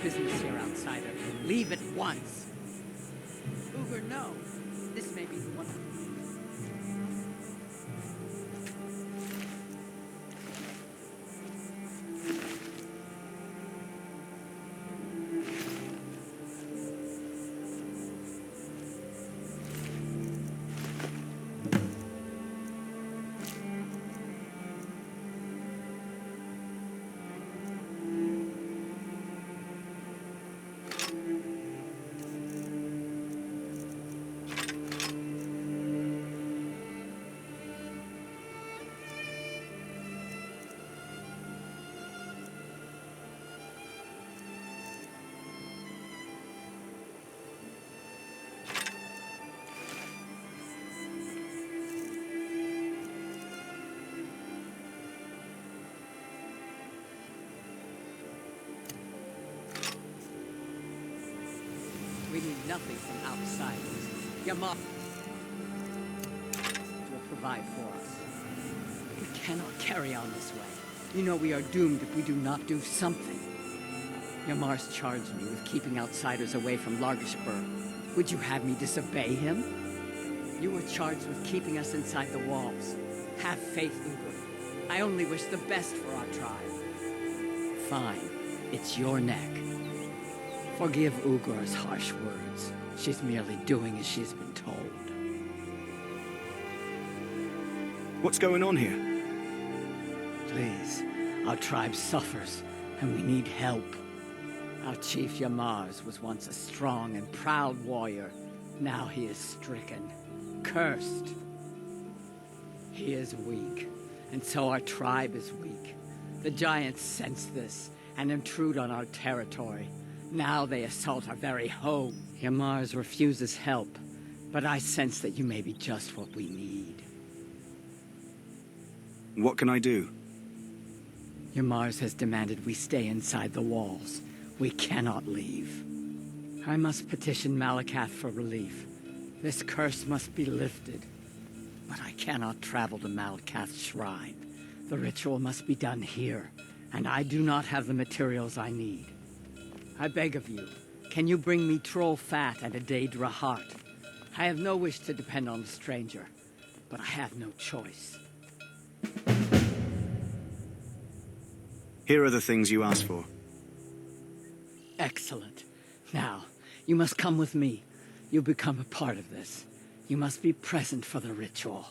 business here, outsider. Leave at once. Uber, no. This may be the one. We need nothing from outsiders. Your mom will provide for us. We cannot carry on this way. You know we are doomed if we do not do something. Yamar's charged me with keeping outsiders away from Largashburg. Would you have me disobey him? You were charged with keeping us inside the walls. Have faith, Uber. I only wish the best for our tribe. Fine. It's your neck. Forgive Ugor's harsh words. She's merely doing as she's been told. What's going on here? Please, our tribe suffers, and we need help. Our chief Yamars was once a strong and proud warrior. Now he is stricken, cursed. He is weak, and so our tribe is weak. The giants sense this and intrude on our territory. Now they assault our very home. Yamars refuses help, but I sense that you may be just what we need. What can I do? Yamars has demanded we stay inside the walls. We cannot leave. I must petition Malakath for relief. This curse must be lifted. But I cannot travel to Malakath's shrine. The ritual must be done here, and I do not have the materials I need. I beg of you, can you bring me troll fat and a Daedra heart? I have no wish to depend on a stranger, but I have no choice. Here are the things you asked for. Excellent. Now, you must come with me. You become a part of this. You must be present for the ritual.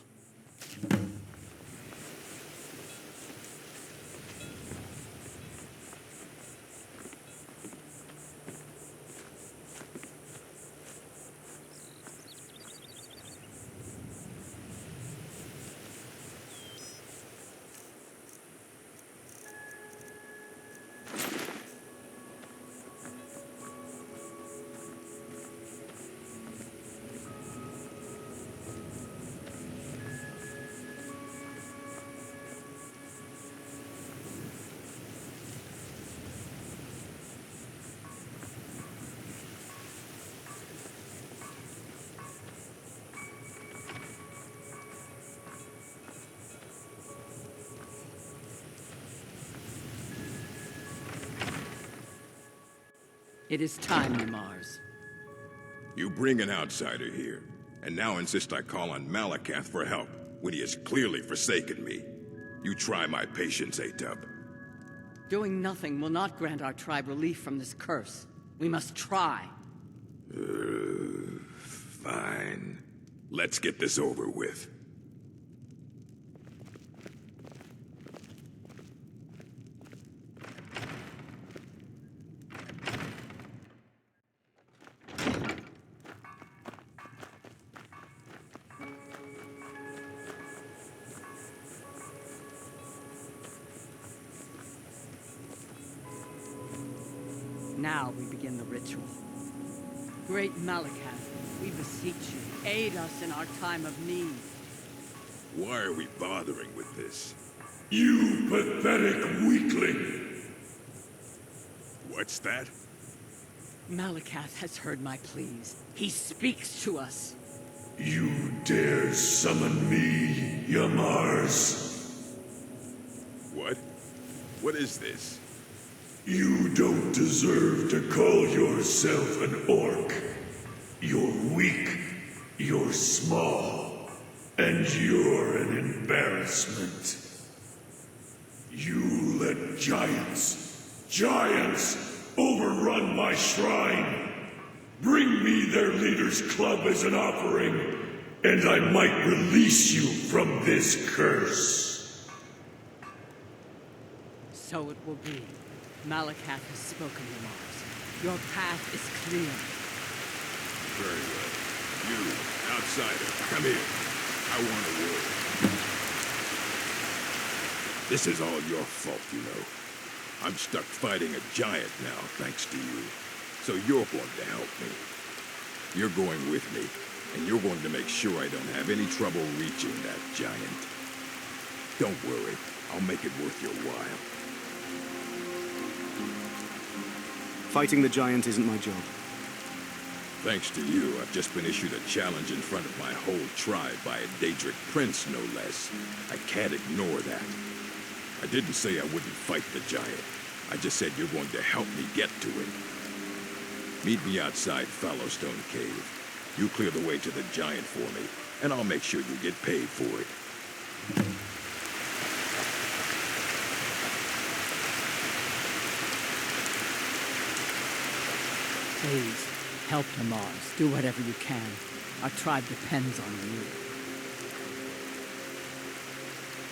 It is time, Mars. You bring an outsider here, and now insist I call on Malakath for help, when he has clearly forsaken me. You try my patience, Atub. Doing nothing will not grant our tribe relief from this curse. We must try. Fine. Let's get this over with. Now we begin the ritual. Great Malakath, we beseech you, aid us in our time of need. Why are we bothering with this? You pathetic weakling! What's that? Malakath has heard my pleas. He speaks to us. You dare summon me, Yamars? What? What is this? You don't deserve to call yourself an orc. You're weak, you're small, and you're an embarrassment. You let giants, overrun my shrine. Bring me their leader's club as an offering, and I might release you from this curse. So it will be. Malakath has spoken, Mars. Your path is clear. Very well. You, outsider, come here. I want a word. This is all your fault, you know. I'm stuck fighting a giant now, thanks to you. So you're going to help me. You're going with me, and you're going to make sure I don't have any trouble reaching that giant. Don't worry, I'll make it worth your while. Fighting the giant isn't my job. Thanks to you, I've just been issued a challenge in front of my whole tribe by a Daedric prince, no less. I can't ignore that. I didn't say I wouldn't fight the giant. I just said you're going to help me get to him. Meet me outside Fallowstone Cave. You clear the way to the giant for me, and I'll make sure you get paid for it. Please, help the Mars. Do whatever you can. Our tribe depends on you.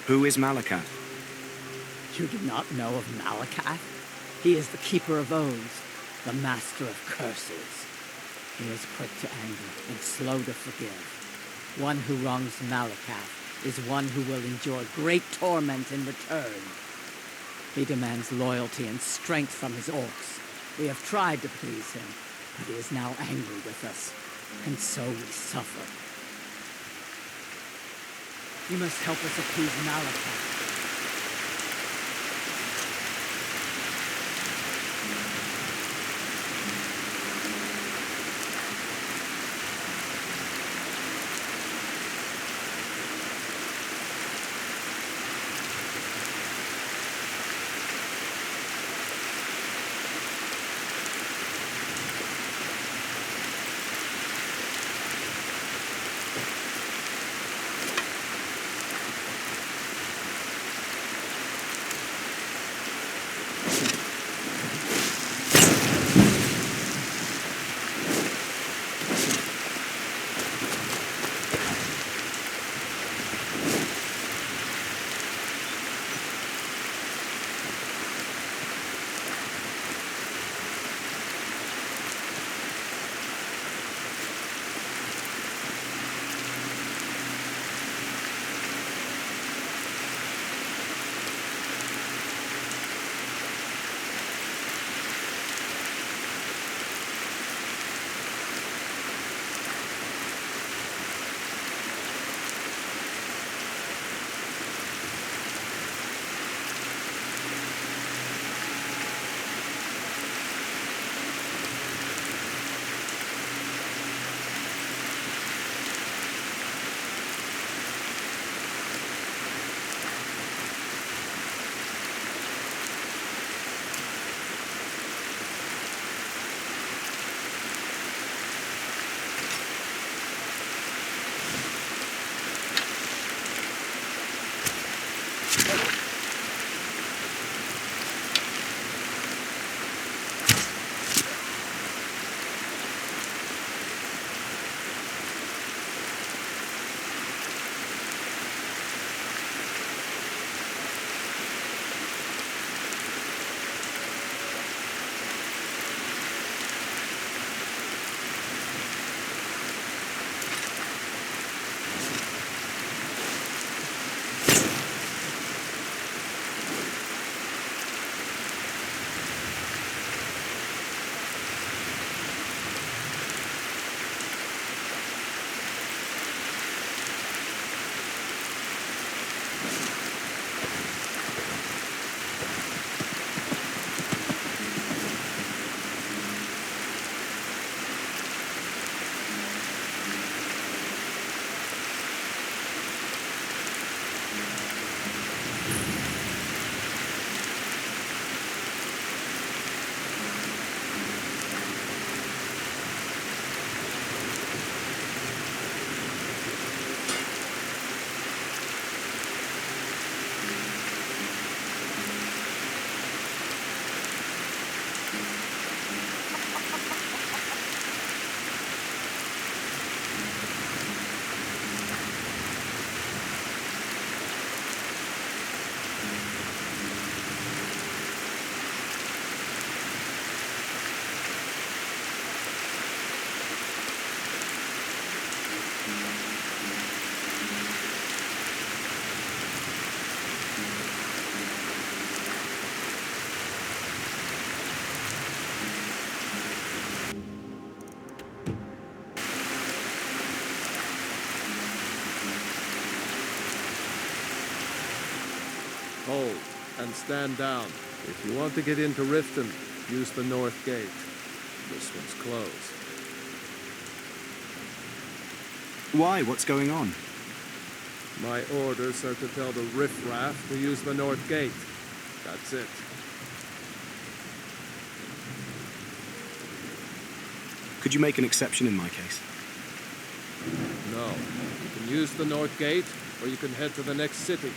Who is Malakath? You do not know of Malakath? He is the Keeper of Oaths, the Master of Curses. He is quick to anger and slow to forgive. One who wrongs Malakath is one who will endure great torment in return. He demands loyalty and strength from his orcs. We have tried to please him, but he is now angry with us, and so we suffer. You must help us appease Malakath. Hold, and stand down. If you want to get into Riften, use the north gate. This one's closed. Why? What's going on? My orders are to tell the riffraff to use the north gate. That's it. Could you make an exception in my case? No. You can use the north gate, or you can head to the next city.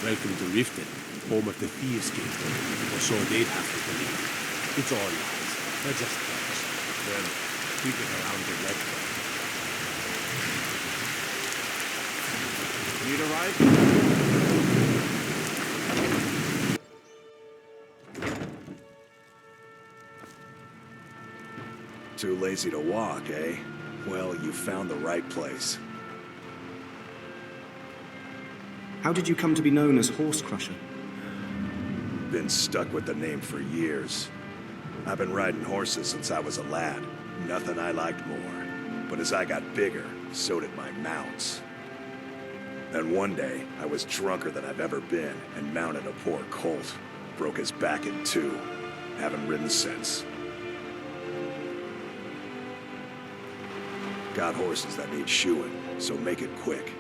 Welcome to Riften, home of the Thieves Guild. Or so they'd have to believe. It's all lies. They're just thugs. Well, creeping around your leg. Need a ride? Too lazy to walk, eh? Well, you found the right place. How did you come to be known as Horse Crusher? Been stuck with the name for years. I've been riding horses since I was a lad. Nothing I liked more. But as I got bigger, so did my mounts. Then one day, I was drunker than I've ever been and mounted a poor colt. Broke his back in two. Haven't ridden since. Got horses that need shoeing, so make it quick.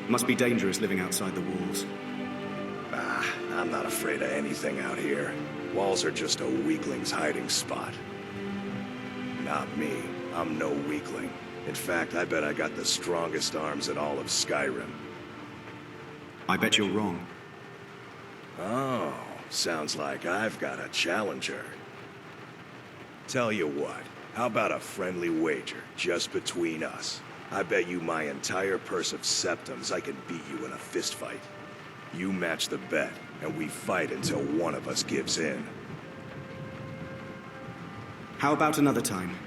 Must be dangerous living outside the walls. I'm not afraid of anything out here. Walls are just a weakling's hiding spot. Not me. I'm no weakling. In fact, I bet I got the strongest arms in all of Skyrim. I bet you're wrong. Oh, sounds like I've got a challenger. Tell you what, how about a friendly wager, just between us? I bet you my entire purse of septums I can beat you in a fistfight. You match the bet, and we fight until one of us gives in. How about another time?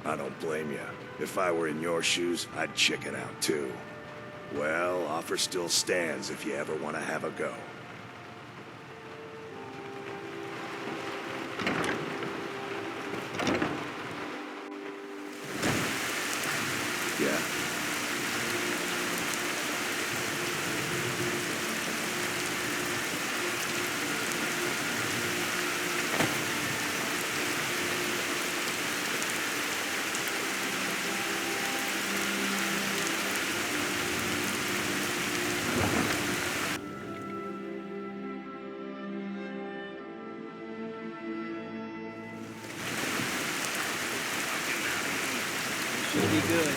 I don't blame you. If I were in your shoes, I'd chicken out too. Well, offer still stands if you ever want to have a go. Yeah. Should be good.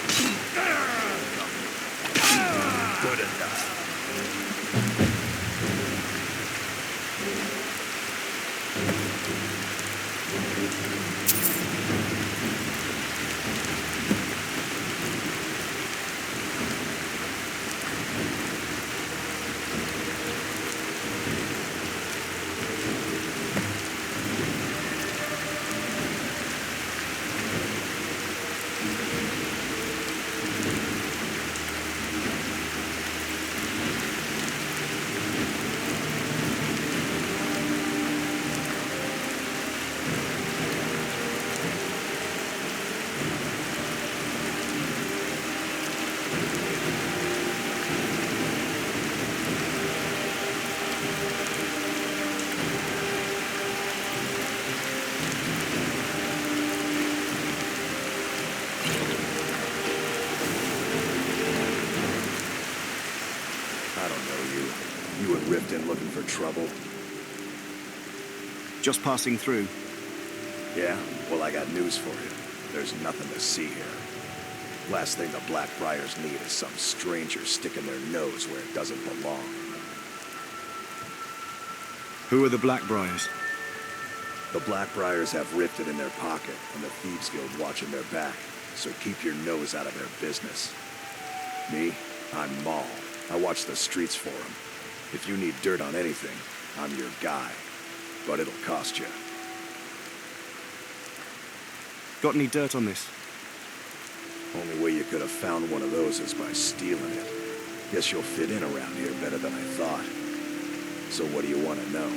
Good enough. I don't know you. You and Riften looking for trouble? Just passing through. Yeah? Well, I got news for you. There's nothing to see here. Last thing the Blackbriars need is some stranger sticking their nose where it doesn't belong. Who are the Blackbriars? The Blackbriars have Riften in their pocket, and the Thieves Guild watching their back, so keep your nose out of their business. Me? I'm Maul. I watch the streets for them. If you need dirt on anything, I'm your guy. But it'll cost you. Got any dirt on this? Only way you could have found one of those is by stealing it. Guess you'll fit in around here better than I thought. So what do you want to know?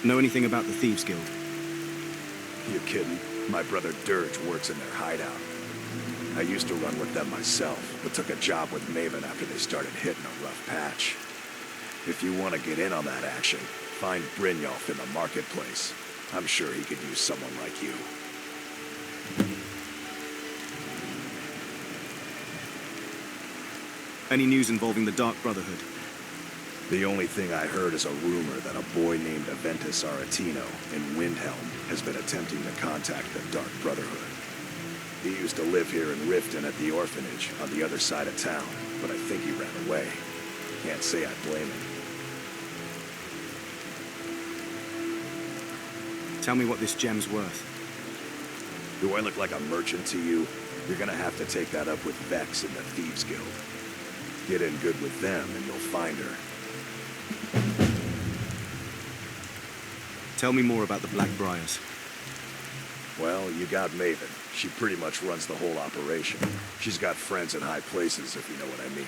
Know anything about the Thieves Guild? You kidding? My brother Dirge works in their hideout. I used to run with them myself, but took a job with Maven after they started hitting a rough patch. If you want to get in on that action, find Brynjolf in the marketplace. I'm sure he could use someone like you. Any news involving the Dark Brotherhood? The only thing I heard is a rumor that a boy named Aventus Aretino in Windhelm has been attempting to contact the Dark Brotherhood. He used to live here in Riften at the orphanage on the other side of town, but I think he ran away. Can't say I blame him. Tell me what this gem's worth. Do I look like a merchant to you? You're gonna have to take that up with Vex in the Thieves Guild. Get in good with them and you'll find her. Tell me more about the Blackbriars. Well, you got Maven. She pretty much runs the whole operation. She's got friends in high places, if you know what I mean.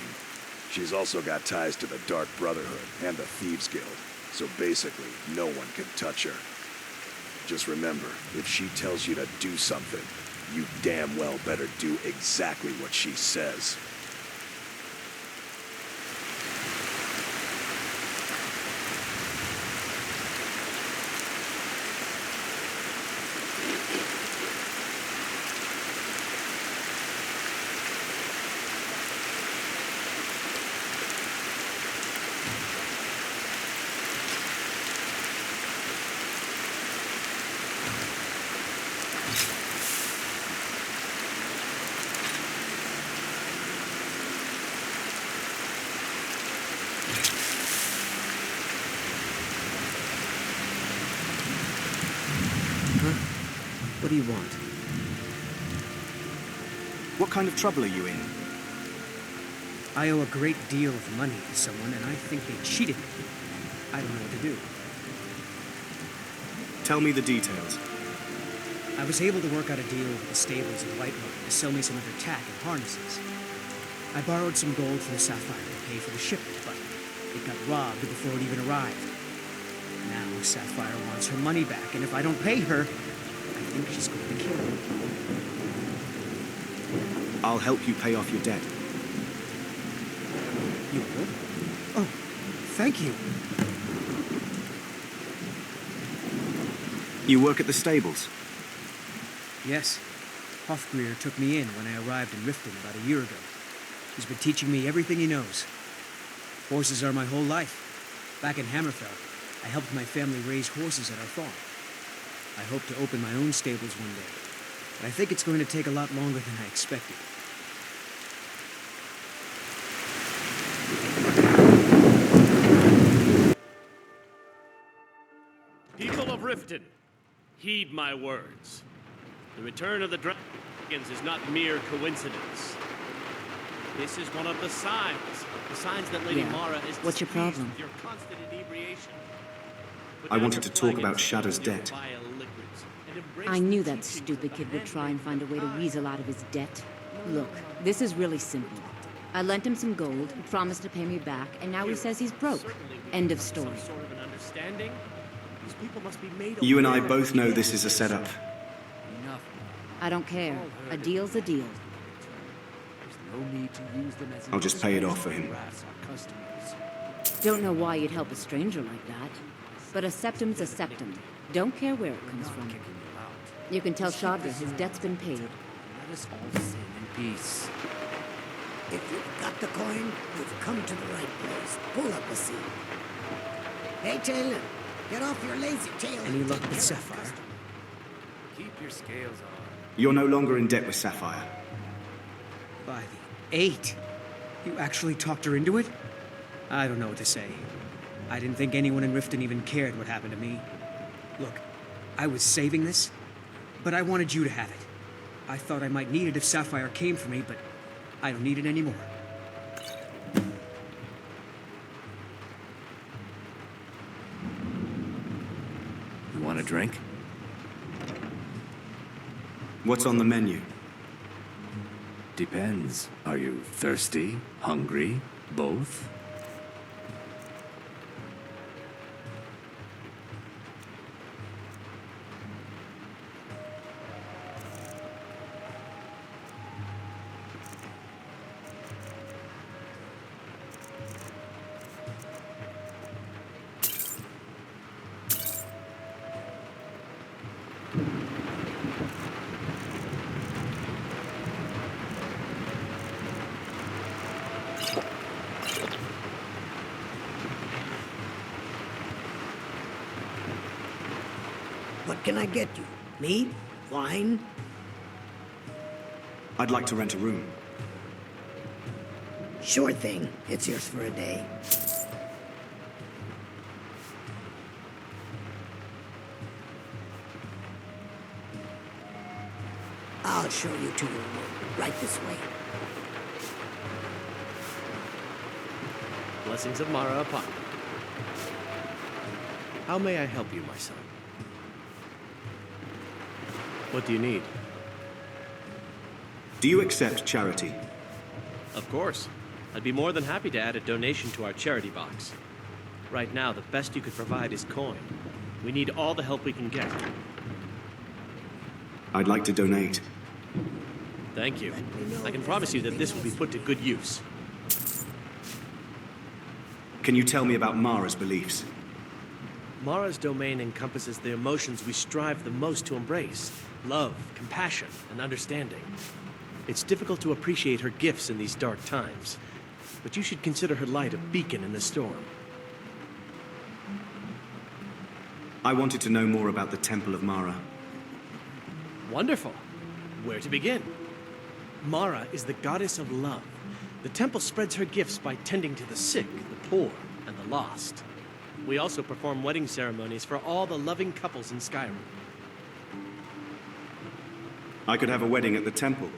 She's also got ties to the Dark Brotherhood and the Thieves Guild. So basically, no one can touch her. Just remember, if she tells you to do something, you damn well better do exactly what she says. What do you want? What kind of trouble are you in? I owe a great deal of money to someone, and I think they cheated me. I don't know what to do. Tell me the details. I was able to work out a deal with the stables in Whitewood to sell me some of their tack and harnesses. I borrowed some gold from Sapphire to pay for the shipment, but it got robbed before it even arrived. Now Sapphire wants her money back, and if I don't pay her, I think she's going to kill me. I'll help you pay off your debt. You will? Oh, thank you. You work at the stables? Yes. Hofgreer took me in when I arrived in Riften about a year ago. He's been teaching me everything he knows. Horses are my whole life. Back in Hammerfell, I helped my family raise horses at our farm. I hope to open my own stables one day, but I think it's going to take a lot longer than I expected. People of Riften, heed my words. The return of the dragons is not mere coincidence. This is one of the signs that Lady Mara is What's your displeased problem? with your constant inebriation. Put I down wanted your to talk flagons about Shadow's and your debt. vile liquids, and embrace I knew the that teachings of stupid the kid would try and find a way to handmaiden weasel out of his debt. Look, this is really simple. I lent him some gold, he promised to pay me back, and now he says he's broke. Certainly we End of have story. Some sort of an understanding. These people must be made You and I aware of both know the this is a setup. Enough. I don't care. A deal's a deal. There's no need to use them as I'll just pay it off for him. harass our customers. Don't know why you'd help a stranger like that. But a septum's a septum. Don't care where it comes from. Kicking you out. You can tell Shadra his debt's been paid. Let us all sin in peace. If you've got the coin, you've come to the right place. Pull up a seat. Hey, Taylor, get off your lazy tail. Any and luck take with care of Sapphire? customers. Keep your scales on. You're no longer in debt with Sapphire. By the 8. You actually talked her into it? I don't know what to say. I didn't think anyone in Riften even cared what happened to me. Look, I was saving this, but I wanted you to have it. I thought I might need it if Sapphire came for me, but I don't need it anymore. You want a drink? What's on the menu? Depends. Are you thirsty? Hungry? Both? What can I get you? Mead? Wine? I'd like to rent a room. Sure thing. It's yours for a day. I'll show you to your room. Right this way. Blessings of Mara upon you. How may I help you, my son? What do you need? Do you accept charity? Of course. I'd be more than happy to add a donation to our charity box. Right now, the best you could provide is coin. We need all the help we can get. I'd like to donate. Thank you. I can promise you that this will be put to good use. Can you tell me about Mara's beliefs? Mara's domain encompasses the emotions we strive the most to embrace. Love, compassion, and understanding. It's difficult to appreciate her gifts in these dark times, but you should consider her light a beacon in the storm. I wanted to know more about the Temple of Mara. Wonderful. Where to begin? Mara is the goddess of love. The temple spreads her gifts by tending to the sick, the poor, and the lost. We also perform wedding ceremonies for all the loving couples in Skyrim. I could have a wedding at the temple.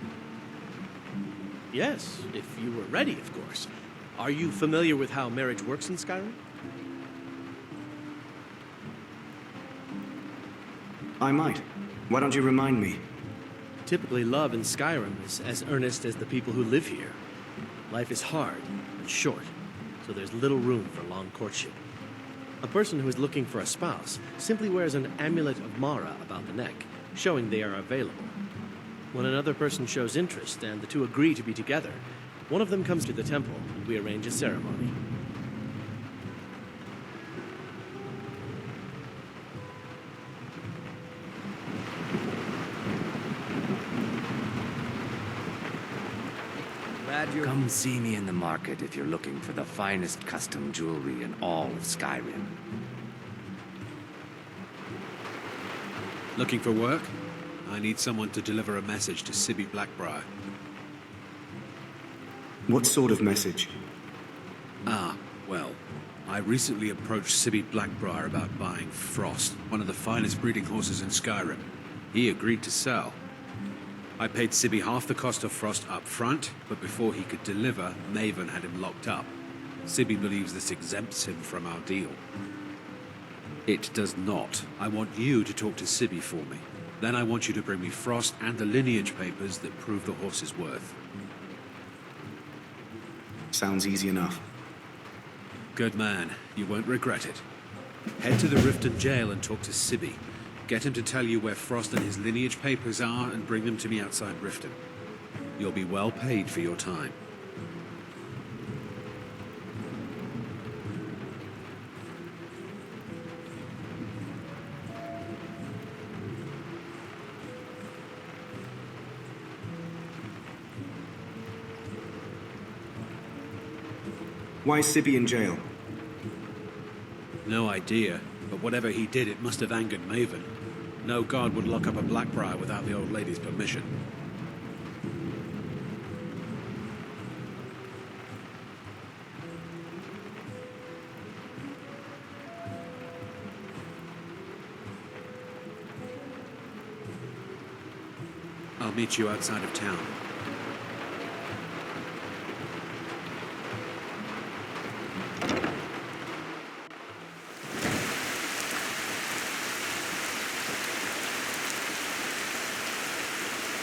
Yes, if you were ready, of course. Are you familiar with how marriage works in Skyrim? I might. Why don't you remind me? Typically, love in Skyrim is as earnest as the people who live here. Life is hard and short, so there's little room for long courtship. A person who is looking for a spouse simply wears an amulet of Mara about the neck, showing they are available. When another person shows interest and the two agree to be together, one of them comes to the temple and we arrange a ceremony. Come see me in the market if you're looking for the finest custom jewelry in all of Skyrim. Looking for work? I need someone to deliver a message to Sibby Blackbriar. What sort of message? Well, I recently approached Sibby Blackbriar about buying Frost, one of the finest breeding horses in Skyrim. He agreed to sell. I paid Sibby half the cost of Frost up front, but before he could deliver, Maven had him locked up. Sibby believes this exempts him from our deal. It does not. I want you to talk to Sibby for me. Then I want you to bring me Frost and the lineage papers that prove the horse's worth. Sounds easy enough. Good man. You won't regret it. Head to the Riften jail and talk to Sibby. Get him to tell you where Frost and his lineage papers are and bring them to me outside Riften. You'll be well paid for your time. Why is Sibby in jail? No idea, but whatever he did, it must have angered Maven. No god would lock up a Blackbriar without the old lady's permission. I'll meet you outside of town.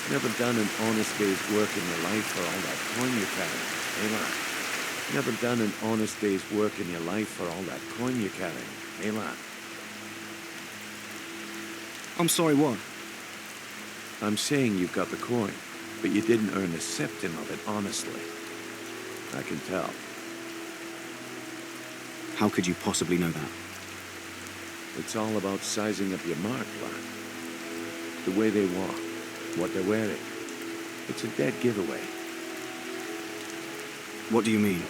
Never done an honest day's work in your life for all that coin you carry, eh, lad? Never done an honest day's work in your life for all that coin you carry, eh, lad? I'm sorry, what? I'm saying you've got the coin, but you didn't earn a septim of it honestly. I can tell. How could you possibly know that? It's all about sizing up your mark, lad. The way they walk, what they're wearing. It's a dead giveaway. What do you mean?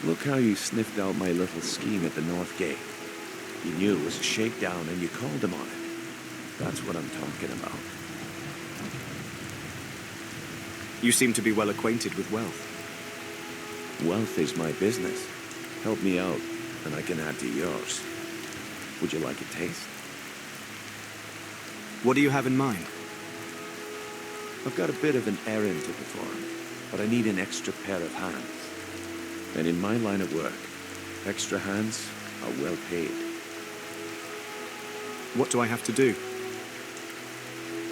Look how you sniffed out my little scheme at the North Gate. You knew it was a shakedown and you called him on it. That's what I'm talking about. You seem to be well acquainted with wealth. Wealth is my business. Help me out, and I can add to yours. Would you like a taste? What do you have in mind? I've got a bit of an errand to perform, but I need an extra pair of hands. And in my line of work, extra hands are well paid. What do I have to do?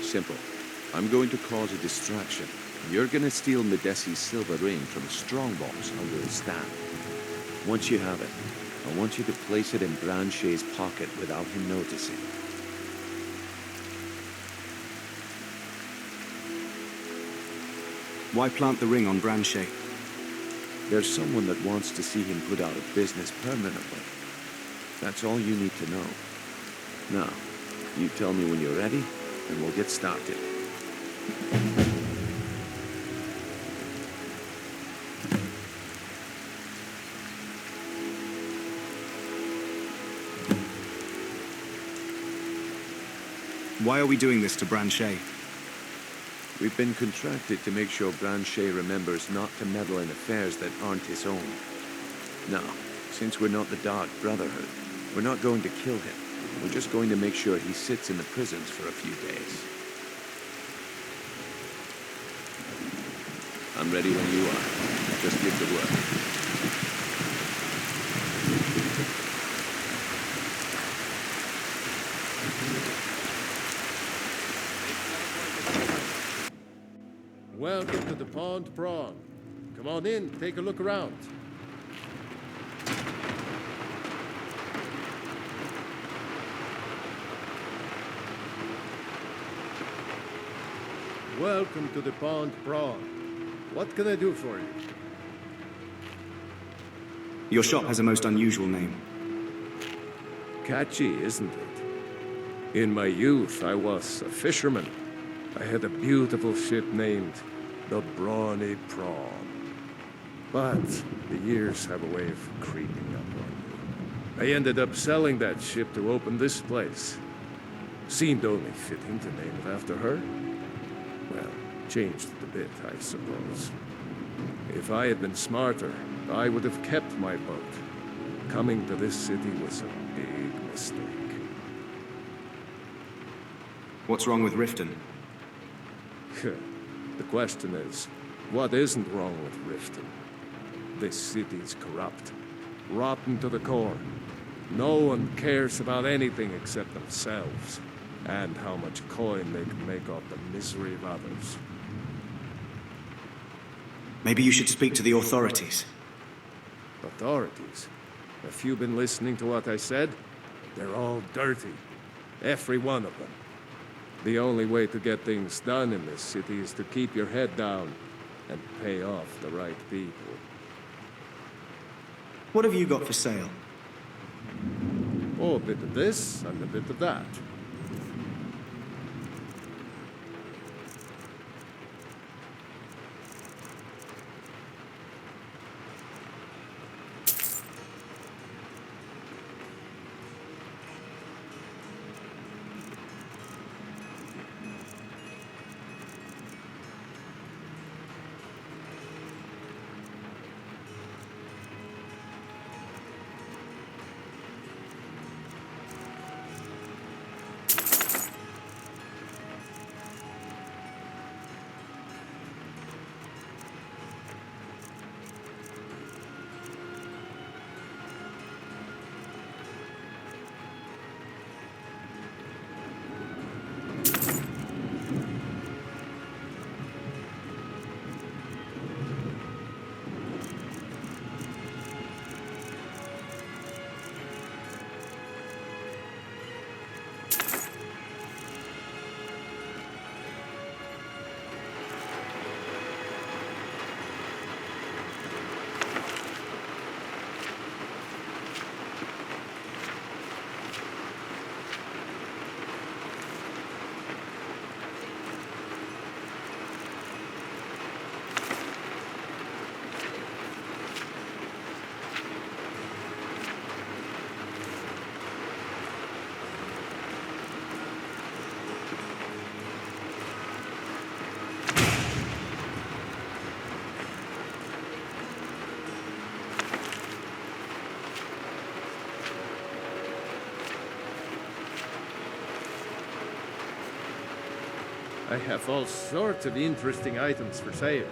Simple. I'm going to cause a distraction. You're gonna steal Medesi's silver ring from a strongbox under his stand. Once you have it, I want you to place it in Branche's pocket without him noticing. Why plant the ring on Branche? There's someone that wants to see him put out of business permanently. That's all you need to know. Now, you tell me when you're ready, and we'll get started. Why are we doing this to Branche? We've been contracted to make sure Branche remembers not to meddle in affairs that aren't his own. Now, since we're not the Dark Brotherhood, we're not going to kill him. We're just going to make sure he sits in the prisons for a few days. I'm ready when you are. Just get to work. Welcome to the Pond Prawn. Come on in, take a look around. Welcome to the Pond Prawn. What can I do for you? Your shop has a most unusual name. Catchy, isn't it? In my youth, I was a fisherman. I had a beautiful ship named the Brawny Prawn. But the years have a way of creeping up on me. I ended up selling that ship to open this place. Seemed only fitting to name it after her. Well, changed it a bit, I suppose. If I had been smarter, I would have kept my boat. Coming to this city was a big mistake. What's wrong with Riften? The question is, what isn't wrong with Riften? This city's corrupt, rotten to the core. No one cares about anything except themselves, and how much coin they can make off the misery of others. Maybe you should speak to the authorities. Authorities? Have you been listening to what I said? They're all dirty. Every one of them. The only way to get things done in this city is to keep your head down and pay off the right people. What have you got for sale? Oh, a bit of this and a bit of that. I have all sorts of interesting items for sale.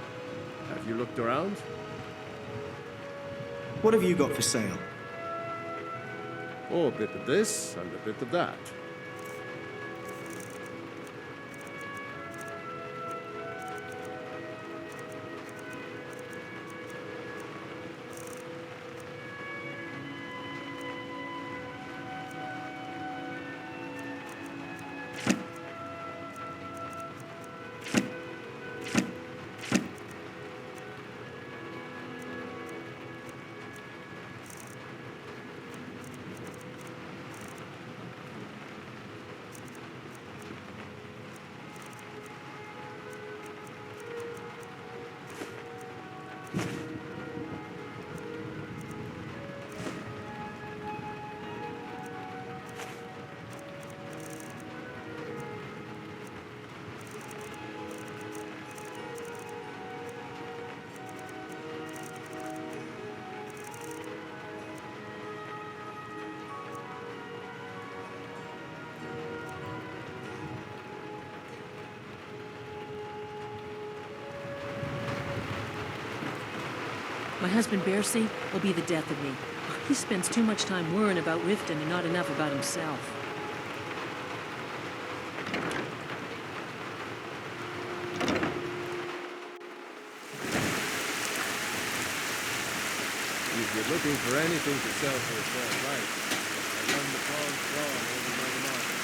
Have you looked around? What have you got for sale? Oh, a bit of this and a bit of that. My husband Bercy will be the death of me. He spends too much time worrying about Riften and not enough about himself. If you're looking for anything to sell for a fair price, I run the Pawn Prawn over by the market.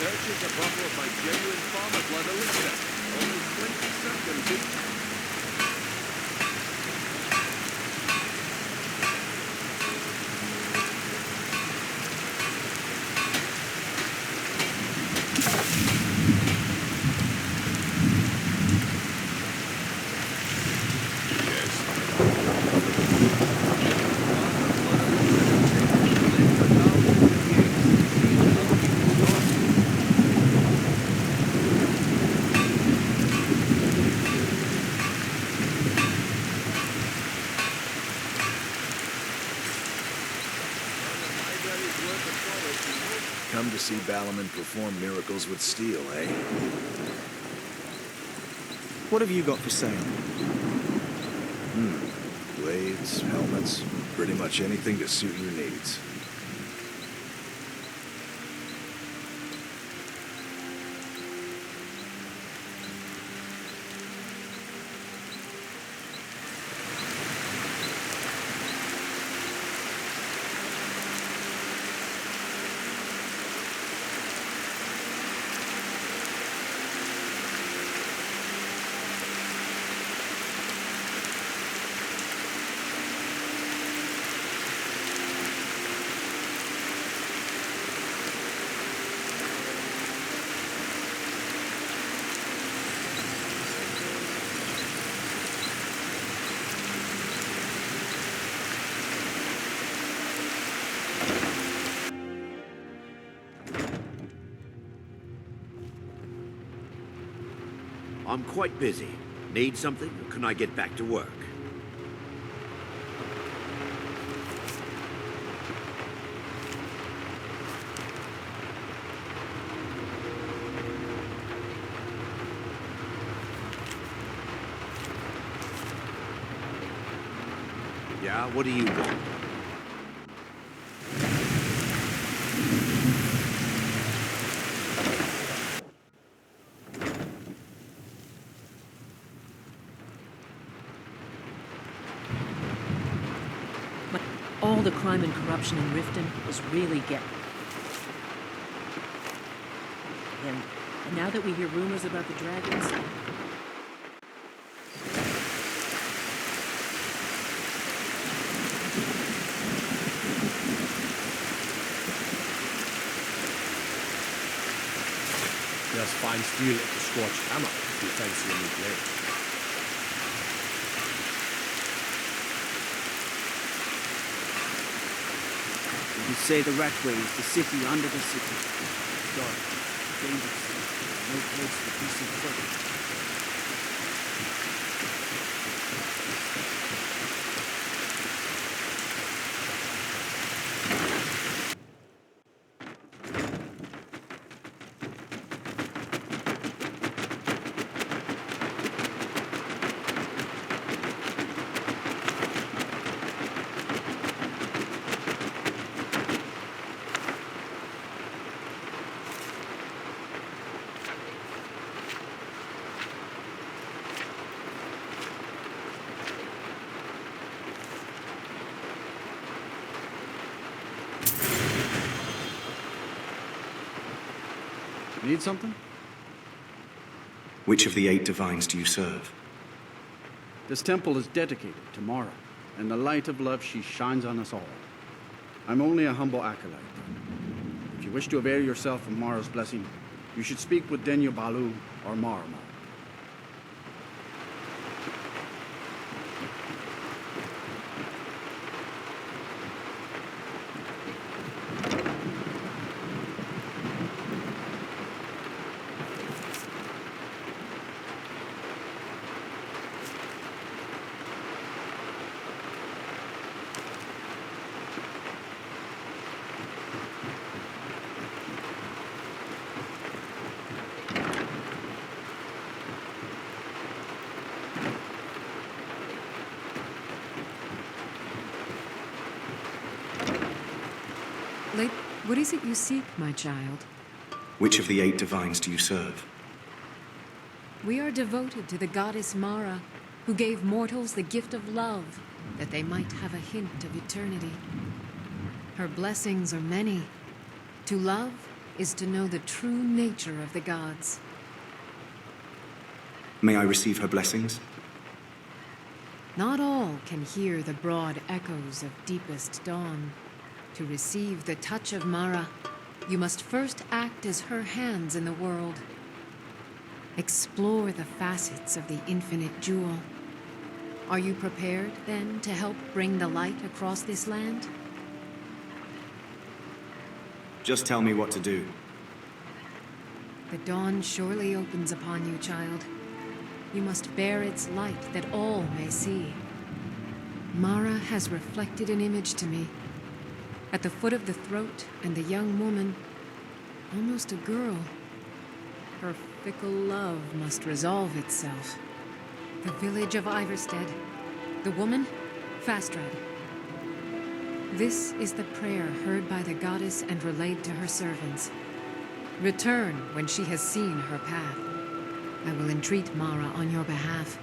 Purchase a bottle of my genuine farmer blood elixir. Only 20 seconds each. Come to see Ballerman perform miracles with steel, eh? What have you got for sale? Blades, helmets, pretty much anything to suit your needs. I'm quite busy. Need something, or can I get back to work? Yeah, what do you want? All the crime and corruption in Riften is really getting him. And now that we hear rumors about the dragons, just fine steel at the scorched hammer if you fancy a new blade. You say the Ratway is the city under the city. Dark, dangerous, no place for decent folk. Need something? Which of the 8 divines do you serve? This temple is dedicated to Mara, and the light of love she shines on us all. I'm only a humble acolyte. If you wish to avail yourself of Mara's blessing, you should speak with Denya Balu or Marama. What is it you seek, my child? Which of the 8 divines do you serve? We are devoted to the goddess Mara, who gave mortals the gift of love, that they might have a hint of eternity. Her blessings are many. To love is to know the true nature of the gods. May I receive her blessings? Not all can hear the broad echoes of deepest dawn. To receive the touch of Mara, you must first act as her hands in the world. Explore the facets of the infinite jewel. Are you prepared, then, to help bring the light across this land? Just tell me what to do. The dawn surely opens upon you, child. You must bear its light that all may see. Mara has reflected an image to me. At the foot of the throat, and the young woman, almost a girl. Her fickle love must resolve itself. The village of Iverstead. The woman, Fastrad. This is the prayer heard by the goddess and relayed to her servants. Return when she has seen her path. I will entreat Mara on your behalf.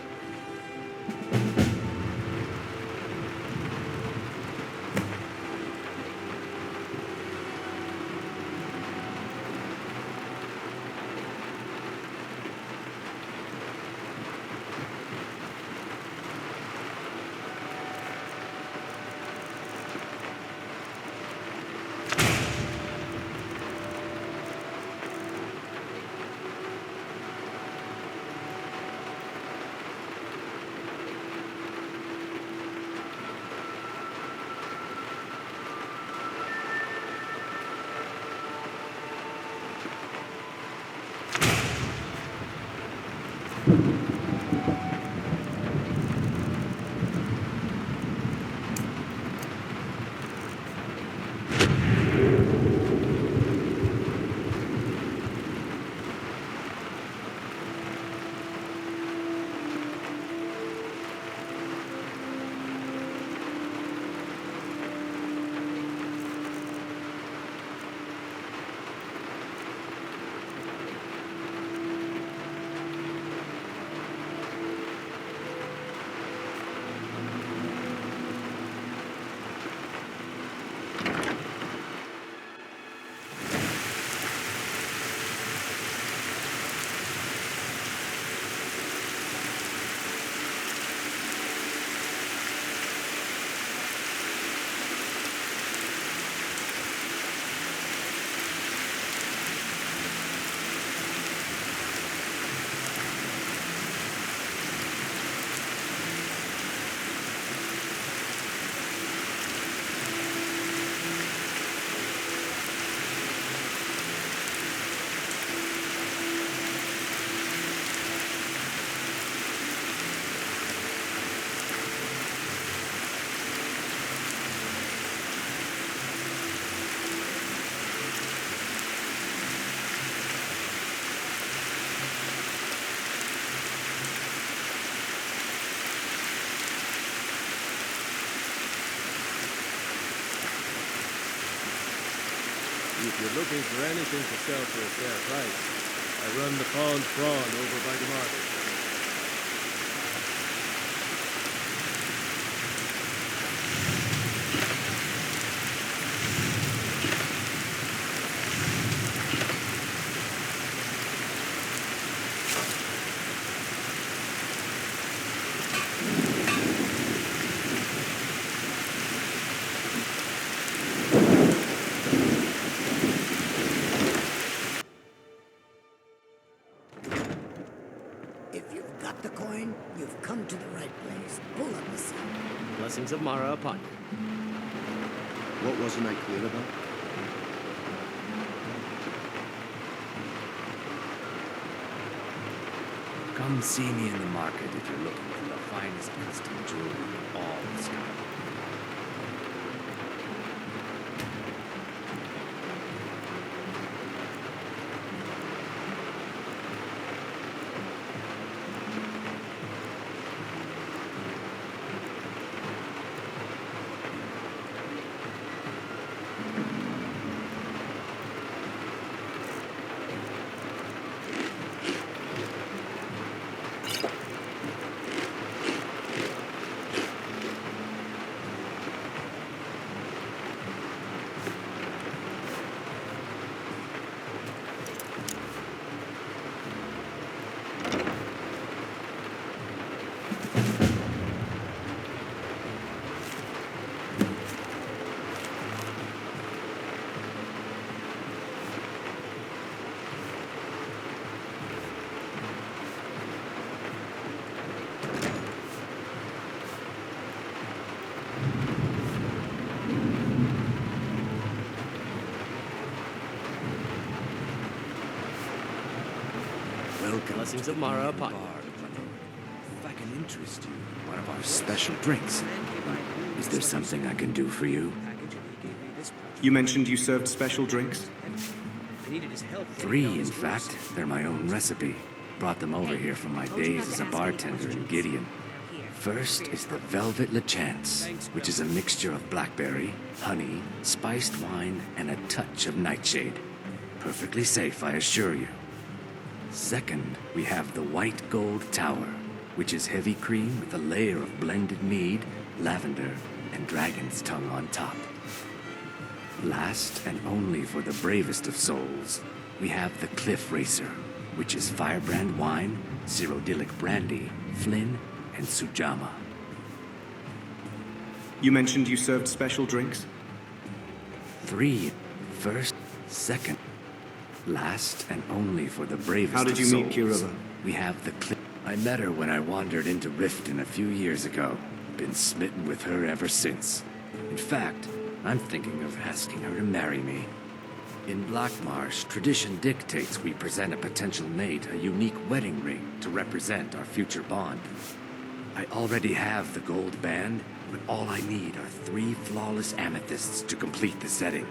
If you're looking for anything to sell for a fair price, I run the Pond Prawn over by the market. If you've got the coin, you've come to the right place. Pull up a seat. Blessings of Mara upon you. What wasn't I clear about? Come see me in the market if you're looking for the finest custom jewelry in all of Skyrim. Blessings of Mara upon you. If I can interest you in one of our special drinks, is there something I can do for you? You mentioned you served special drinks? 3, in fact. They're my own recipe. Brought them over here from my days as a bartender in Gideon. First is the Velvet Lachance, which is a mixture of blackberry, honey, spiced wine, and a touch of nightshade. Perfectly safe, I assure you. Second, we have the White Gold Tower, which is heavy cream with a layer of blended mead, lavender, and dragon's tongue on top. Last, and only for the bravest of souls, we have the Cliff Racer, which is firebrand wine, Cyrodiilic brandy, Flynn, and Sujama. You mentioned you served special drinks? 3, first, second. Last and only for the bravest of souls. How did you meet Kirova? We have the clip. I met her when I wandered into Riften a few years ago. Been smitten with her ever since. In fact, I'm thinking of asking her to marry me. In Blackmarsh, tradition dictates we present a potential mate a unique wedding ring to represent our future bond. I already have the gold band, but all I need are 3 flawless amethysts to complete the setting.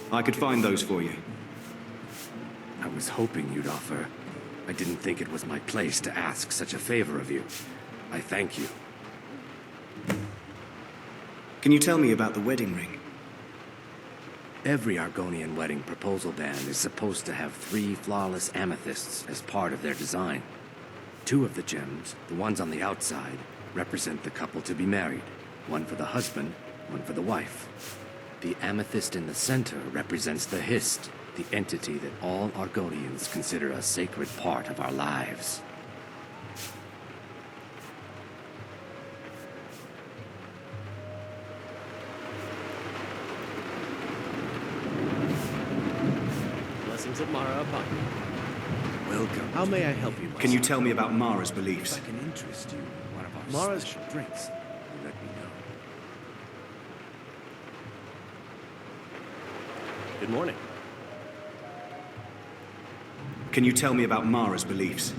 I could find those for you. I was hoping you'd offer. I didn't think it was my place to ask such a favor of you. I thank you. Can you tell me about the wedding ring? Every Argonian wedding proposal band is supposed to have 3 flawless amethysts as part of their design. 2 of the gems, the ones on the outside, represent the couple to be married. One for the husband, one for the wife. The amethyst in the center represents the Hist, the entity that all Argonians consider a sacred part of our lives. Blessings of Mara upon you. Welcome. How may I help you? Can you tell me about Mara's beliefs? If I can interest you in one of our Mara's special drinks, you let me know. Good morning. Can you tell me about Mara's beliefs?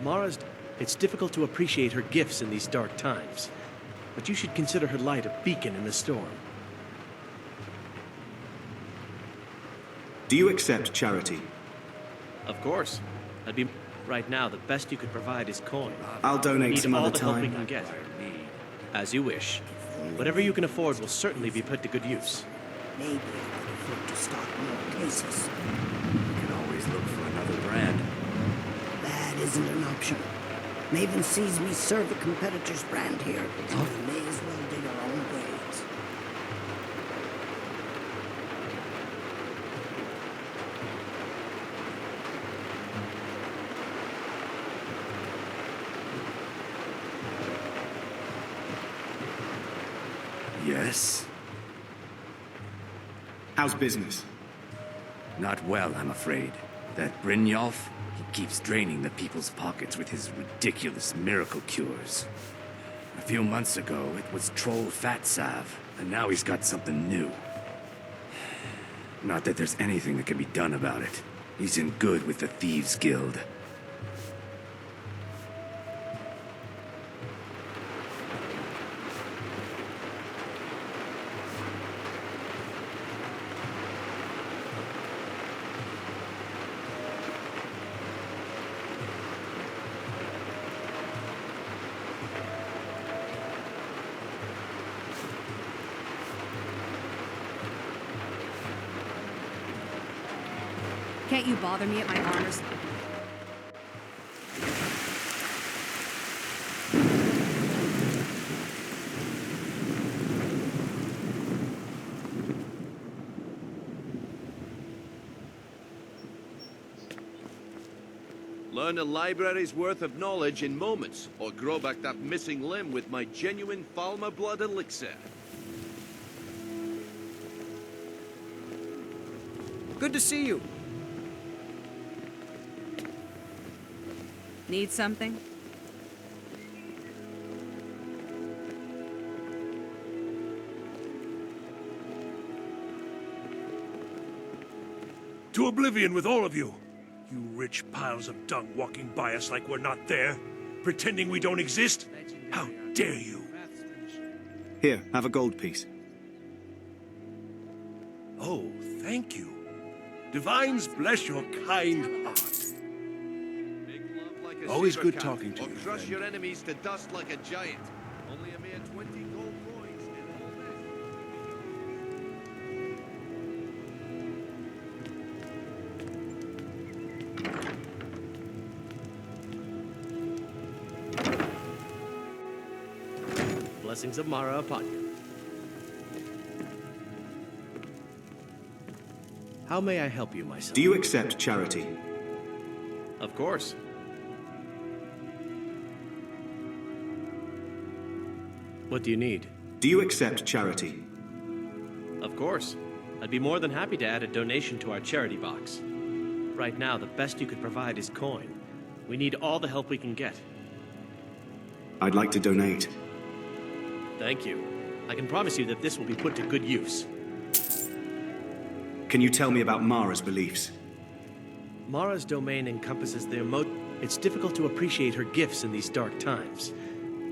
Mara's... It's difficult to appreciate her gifts in these dark times, but you should consider her light a beacon in the storm. Do you accept charity? Of course. That'd be... Right now, the best you could provide is coin. I'll donate Need some all other the help we time. can get. As you wish. Whatever you can afford will certainly be put to good use. Maybe I could afford to stock more cases. You can always look for another brand. That isn't an option. Maven sees me serve a competitor's brand here, and we may as well dig our own graves. Yes? How's business? Not well, I'm afraid. That Brynjolf, He keeps draining the people's pockets with his ridiculous miracle cures. A few months ago, it was troll fat salve, and now he's got something new. Not that there's anything that can be done about it. He's in good with the Thieves' Guild. Can't you bother me at my honors? Learn a library's worth of knowledge in moments, or grow back that missing limb with my genuine Falmer blood elixir. Good to see you. Need something? To oblivion with all of you! You rich piles of dung walking by us like we're not there, pretending we don't exist? How dare you! Here, have a gold piece. Oh, thank you. Divines bless your kind heart. Like a Always saber good cat, talking to or you, crush friend. your enemies to dust like a giant. Only a mere 20 gold coins and all Blessings of Mara upon you. How may I help you, my son? Do you accept charity? Of course. What do you need? Do you accept charity? Of course. I'd be more than happy to add a donation to our charity box. Right now, the best you could provide is coin. We need all the help we can get. I'd like to donate. Thank you. I can promise you that this will be put to good use. Can you tell me about Mara's beliefs? Mara's domain encompasses the It's difficult to appreciate her gifts in these dark times,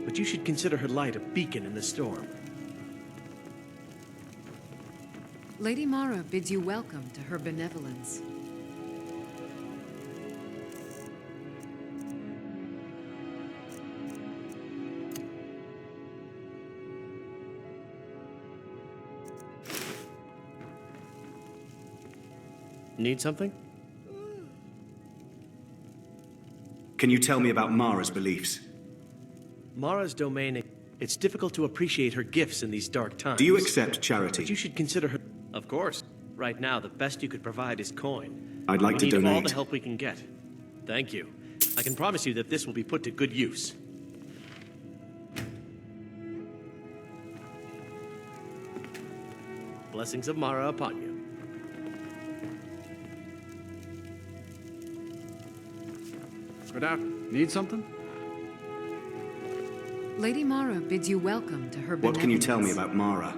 but you should consider her light a beacon in the storm. Lady Mara bids you welcome to her benevolence. Need something? Can you tell me about Mara's beliefs? Mara's domain... It's difficult to appreciate her gifts in these dark times. Do you accept charity? But you should consider her... Of course. Right now, the best you could provide is coin. I'd like to We need all donate. the help we can get. Thank you. I can promise you that this will be put to good use. Blessings of Mara upon you. Good out. Need something? Lady Mara bids you welcome to her benevolence. What can you tell me about Mara?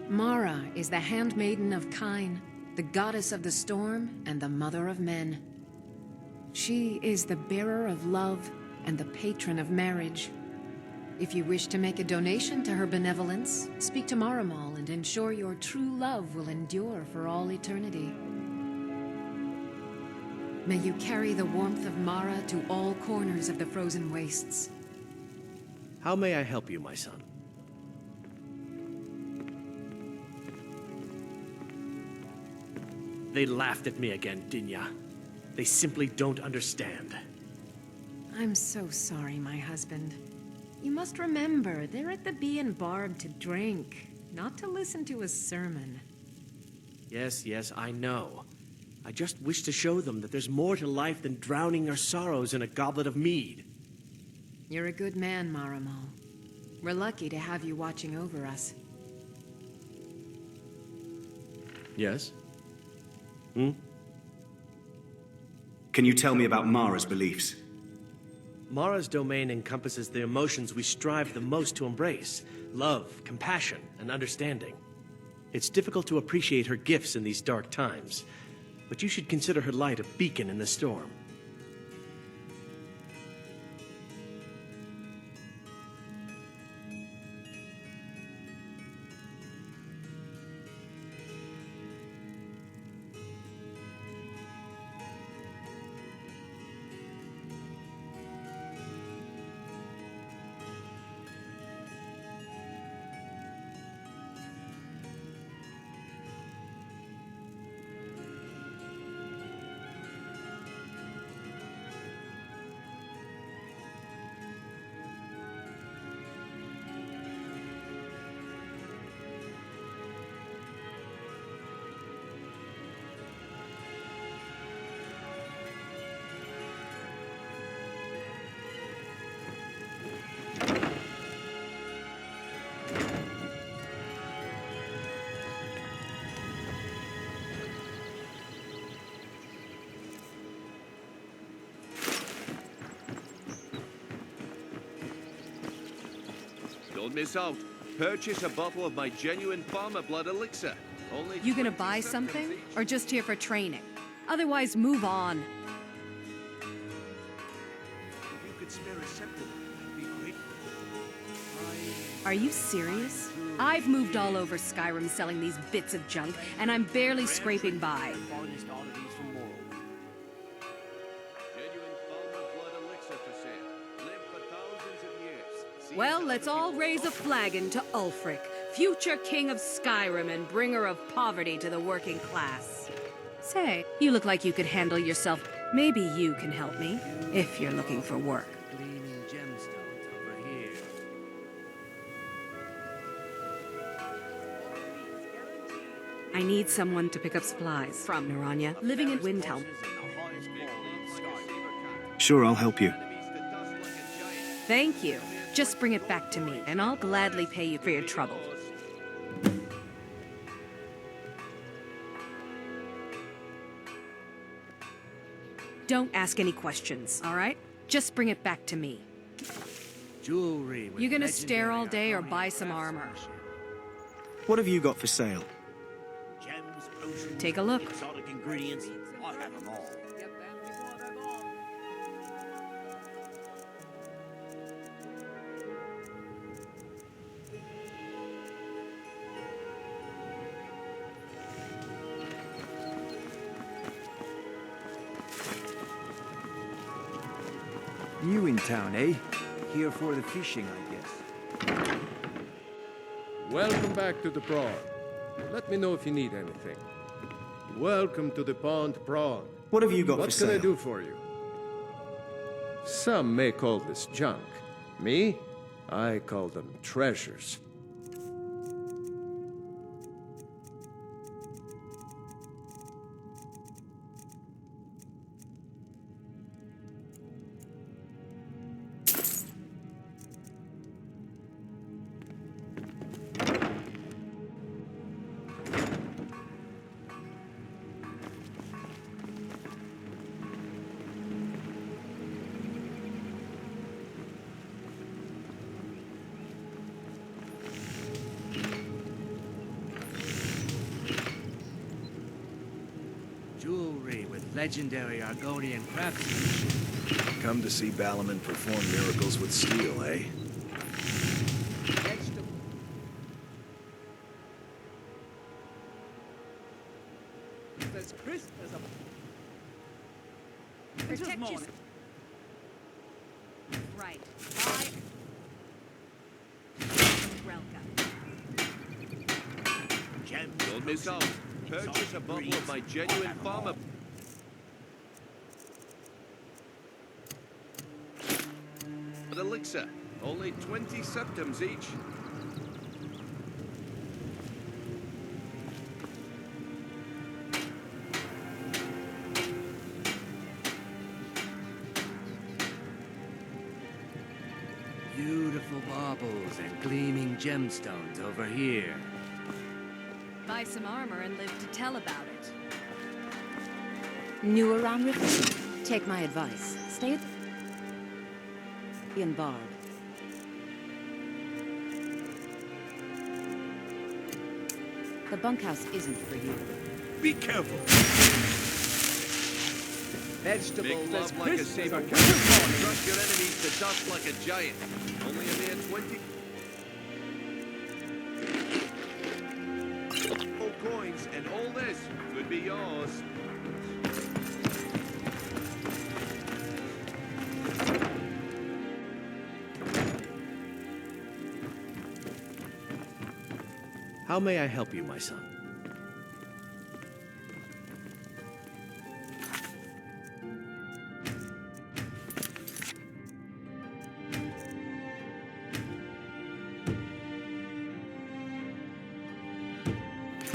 Mara is the handmaiden of Kine, the goddess of the storm and the mother of men. She is the bearer of love and the patron of marriage. If you wish to make a donation to her benevolence, speak to Maramal and ensure your true love will endure for all eternity. May you carry the warmth of Mara to all corners of the frozen wastes. How may I help you, my son? They laughed at me again, Dinya. They simply don't understand. I'm so sorry, my husband. You must remember, they're at the Bee and Barb to drink, not to listen to a sermon. Yes, yes, I know. I just wish to show them that there's more to life than drowning our sorrows in a goblet of mead. You're a good man, Maramal. We're lucky to have you watching over us. Yes? Hmm? Can you tell me about Mara's beliefs? Mara's domain encompasses the emotions we strive the most to embrace: love, compassion, and understanding. It's difficult to appreciate her gifts in these dark times, but you should consider her light a beacon in the storm. Don't miss out. Purchase a bottle of my genuine farmer blood elixir. Only You gonna buy something, or just here for training? Otherwise, move on. If you could spare a septum, I'd be grateful. Are you serious? I've moved all over Skyrim selling these bits of junk, and I'm barely scraping by. Genuine farmer blood elixir for sale. Live for thousands of years. Well, let's all raise a flagon to Ulfric, future king of Skyrim and bringer of poverty to the working class. Say, you look like you could handle yourself. Maybe you can help me, if you're looking for work. Gleaming gemstones over here. I need someone to pick up supplies from Naranya, living in Windhelm. Sure, I'll help you. Thank you. Just bring it back to me, and I'll gladly pay you for your trouble. Don't ask any questions, all right? Just bring it back to me. Jewelry. You gonna stare all day or buy some armor? What have you got for sale? Gems, potions, Take a look. exotic ingredients. I have them all. New in town, eh? Here for the fishing, I guess. Welcome back to the Prawn. Let me know if you need anything. Welcome to the Pond Prawn. What have you got What for sale? can I do for you? Some may call this junk. Me? I call them treasures. Jewelry with legendary Argonian craftsmanship. Come to see Balaman perform miracles with steel, eh? As crisp as a... Protect yourself. Right. Bye. Gems. Don't miss out. Purchase a bottle of my genuine farmer. Elixir. Only 20 septums each. Beautiful baubles and gleaming gemstones over here. Buy some armor and live to tell about it. New around Riften? Take my advice. Stay in Bard. The bunkhouse isn't for you. Be careful. Vegetables Make as love like a crisp as saber. a Crush your enemies to dust like a giant. Only a mere 20. All coins and all this could be yours. How may I help you, my son?